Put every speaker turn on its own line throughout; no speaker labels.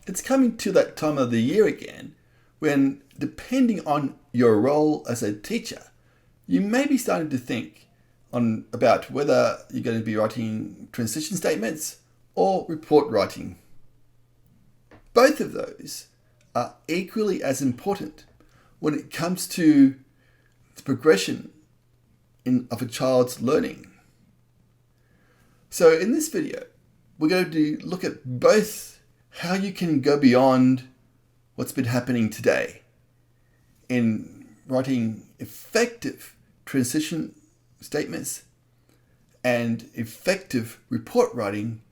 It's coming to that time of the year again when, depending on your role as a teacher, you may be starting to think about whether you're going to be writing transition statements or report writing. Both of those are equally as important when it comes to the progression of a child's learning. So in this video, we're going to look at both how you can go beyond what's been happening today in writing effective transition statements and effective report writing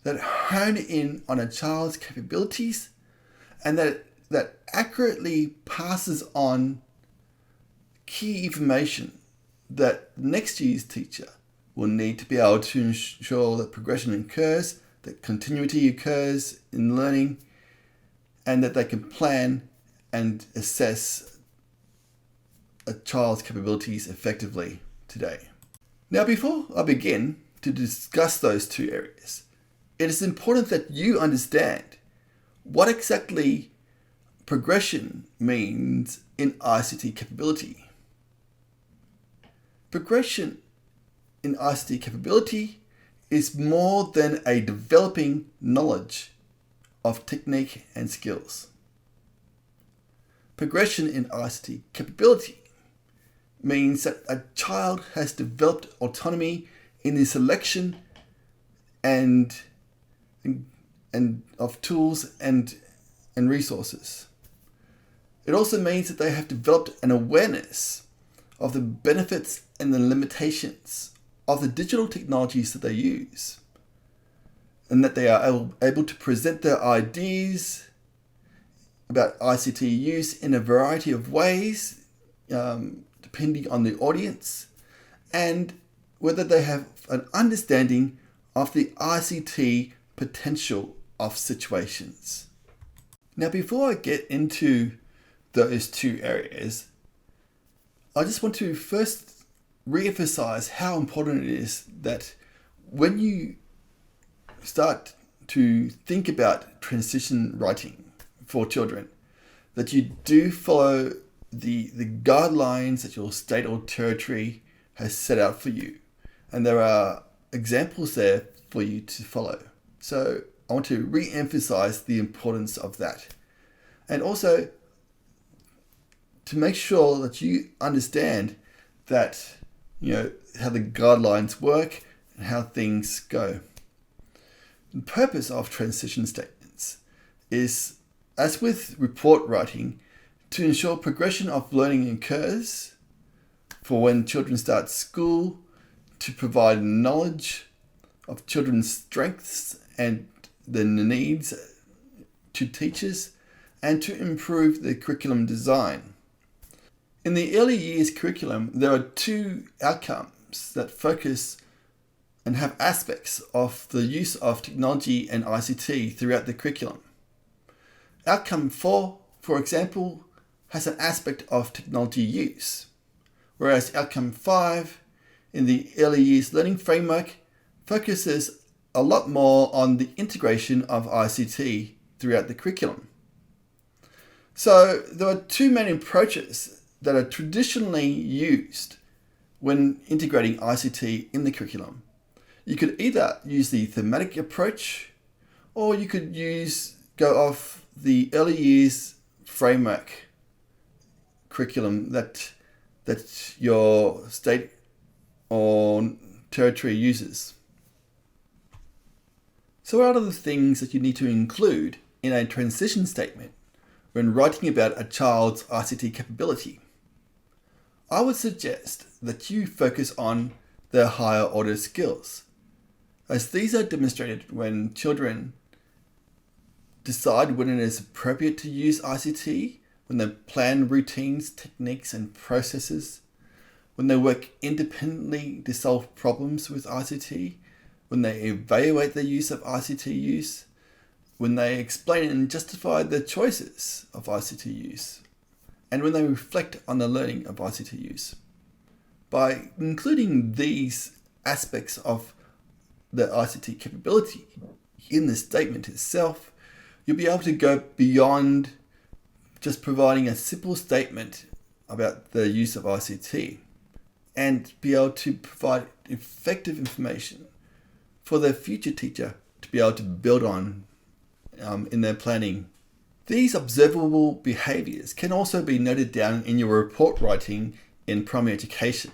that hone in on a child's capabilities and that accurately passes on key information that next year's teacher will need to be able to ensure that progression occurs, that continuity occurs in learning, and that they can plan and assess a child's capabilities effectively today. Now, before I begin to discuss those two areas, it is important that you understand what exactly progression means in ICT capability. Progression in ICT capability is more than a developing knowledge of technique and skills. Progression in ICT capability means that a child has developed autonomy in the selection and of tools and resources. It also means that they have developed an awareness of the benefits and the limitations of the digital technologies that they use, and that they are able to present their ideas about ICT use in a variety of ways, depending on the audience, and whether they have an understanding of the ICT potential of situations. Now, before I get into those two areas, I just want to first re-emphasize how important it is that when you start to think about transition writing for children, that you do follow the guidelines that your state or territory has set out for you. And there are examples there for you to follow. So I want to re-emphasize the importance of that. And also to make sure that you understand that, how the guidelines work and how things go. The purpose of transition statements is, as with report writing, to ensure progression of learning occurs for when children start school, to provide knowledge of children's strengths and the needs to teachers, and to improve the curriculum design. In the early years curriculum, there are two outcomes that focus and have aspects of the use of technology and ICT throughout the curriculum. Outcome 4, for example, has an aspect of technology use, whereas outcome 5 in the early years learning framework focuses a lot more on the integration of ICT throughout the curriculum. So there are two main approaches that are traditionally used when integrating ICT in the curriculum. You could either use the thematic approach, or you could go off the early years framework curriculum that your state or territory uses. So what are the things that you need to include in a transition statement when writing about a child's ICT capability? I would suggest that you focus on their higher order skills, as these are demonstrated when children decide when it is appropriate to use ICT, when they plan routines, techniques, and processes, when they work independently to solve problems with ICT, when they evaluate the use of ICT use, when they explain and justify their choices of ICT use, and when they reflect on the learning of ICT use. By including these aspects of the ICT capability in the statement itself, you'll be able to go beyond just providing a simple statement about the use of ICT and be able to provide effective information for the future teacher to be able to build on in their planning. These observable behaviours can also be noted down in your report writing in primary education.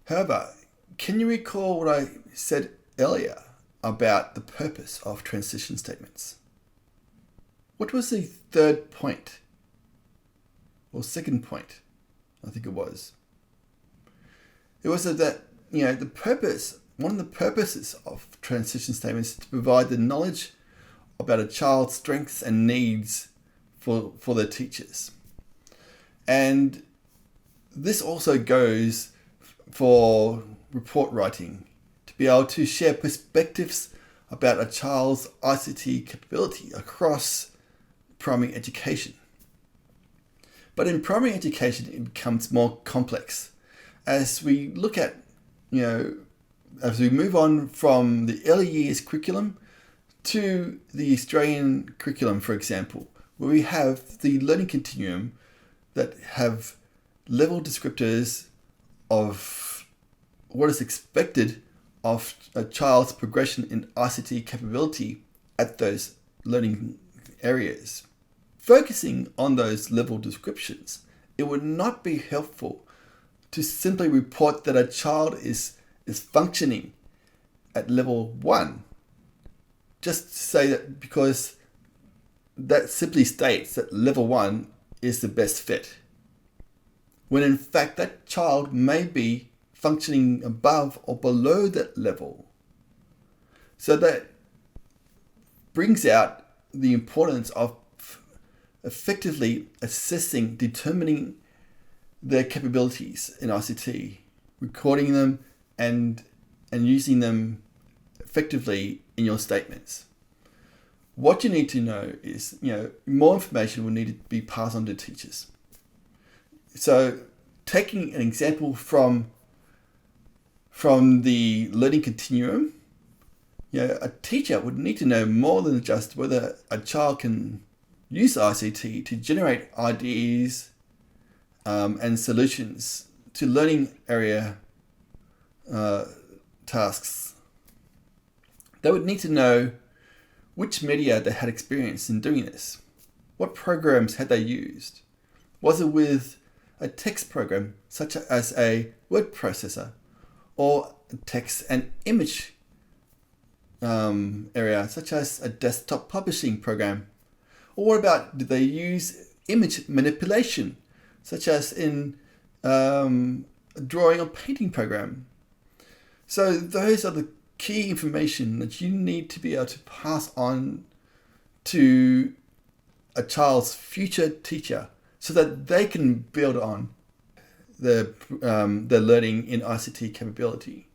However, can you recall what I said earlier about the purpose of transition statements? What was the third point? Or second point, I think it was. It was that, one of the purposes of transition statements is to provide the knowledge about a child's strengths and needs for their teachers. And this also goes for report writing, to be able to share perspectives about a child's ICT capability across primary education. But in primary education, it becomes more complex as we look at, as we move on from the early years curriculum to the Australian curriculum, for example, where we have the learning continuum that have level descriptors of what is expected of a child's progression in ICT capability at those learning areas. Focusing on those level descriptions, it would not be helpful to simply report that a child is functioning at level 1. Just to say that, because that simply states that level 1 is the best fit, when in fact that child may be functioning above or below that level. So that brings out the importance of effectively assessing, determining their capabilities in ICT, recording them and using them effectively in your statements. What you need to know is, more information will need to be passed on to teachers. So taking an example from the learning continuum, a teacher would need to know more than just whether a child can use ICT to generate ideas and solutions to learning area tasks. They would need to know which media they had experience in doing this. What programs had they used? Was it with a text program such as a word processor, or a text and image area such as a desktop publishing program? Or what about, did they use image manipulation such as in a drawing or painting program? So those are the key information that you need to be able to pass on to a child's future teacher so that they can build on their learning in ICT capability.